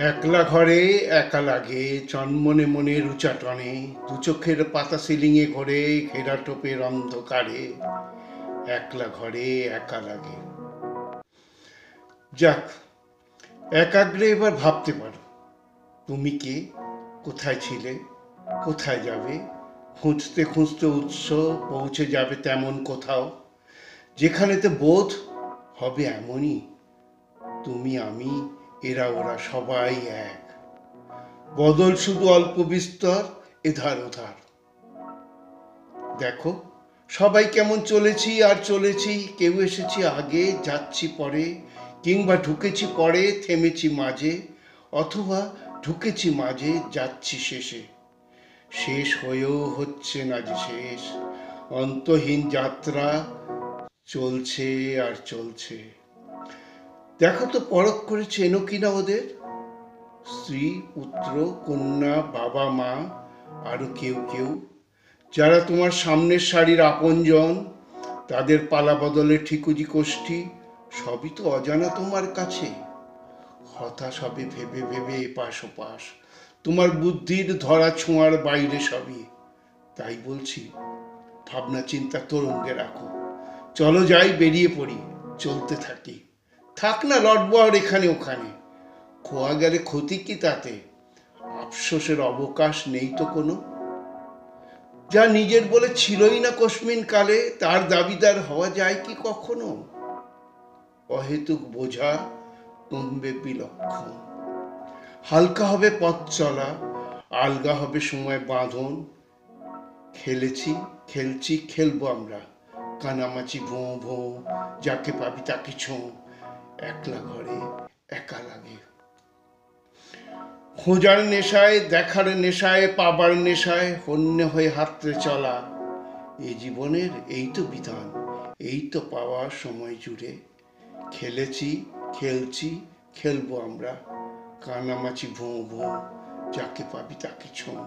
একলা ঘরে একা লাগে চনমনে মনের উচাটনে, দু চোখের পাতা সিলিংয়ে ঘরে ঘেরা টোপের অন্ধকারে। একলা ঘরে একা লাগে। যাক, একাগ্রে এবার ভাবতে পারো। তুমি কে? কোথায় ছিলে? কোথায় যাবে? খুঁজতে খুঁজতে উৎস পৌঁছে যাবে তেমন কোথাও, যেখানেতে বোধ হবে এমনই। তুমি আমি এরা ওরা সবাই এক। বদল শুধু অল্প বিস্তর, এধার ওধার। দেখো, সবাই কেমন চলেছি আর চলেছি, কেউ এসেছি আগে, যাচ্ছি পরে, কিংবা ঢুকেছি পরে, থেমেছি মাঝে, অথবা ঢুকেছি মাঝে, যাচ্ছি শেষে। শেষ হয়েও হচ্ছে না যে শেষ, অন্তহীন যাত্রা চলছে আর চলছে। দেখো তো পরখ করে চেনো কিনা ওদের, স্ত্রী, পুত্র, কন্যা, বাবা, মা, আরো কেউ কেউ, যারা তোমার সামনের সারির আপনজন। তাদের পালা বদলে ঠিকুজি কোষ্ঠী, সবই তো অজানা তোমার কাছে। হতাশ হবে ভেবে ভেবে এপাশ ওপাশ, তোমার বুদ্ধির ধরা ছোঁয়ার বাইরে সবই। তাই বলছি, ভাবনা চিন্তা তরঙ্গে রাখো। চলো যাই, বেরিয়ে পড়ি, চলতে থাকি। থাক না লটবহর এখানে ওখানে, খোয়া গেলে ক্ষতি কি তাতে? আফসোসের অবকাশ নেই তো কোনো। যা নিজের বলে ছিলই না কস্মিন কালে, তার দাবিদার হওয়া যায় কি কখনো? অহেতুক বোঝা কমবে বিলক্ষণ, হালকা হবে পথ চলা, আলগা হবে সময় বাঁধন। খেলেছি, খেলছি, খেলবো আমরা, কানামাছি ভোঁ ভোঁ, যাকে পাবি তাকে ছোঁ। একলা ঘরে একা লাগে। খোঁজার নেশায়, দেখার নেশায়, পাবার নেশায় হন্যে হয়ে হাতড়ে চলা। এ জীবনের এই তো বিধান, এই তো পাওয়া সময় জুড়ে। খেলেছি, খেলছি, খেলবো আমরা, কানামাছি ভোঁ ভোঁ, যাকে পাবি তাকে ছোঁ।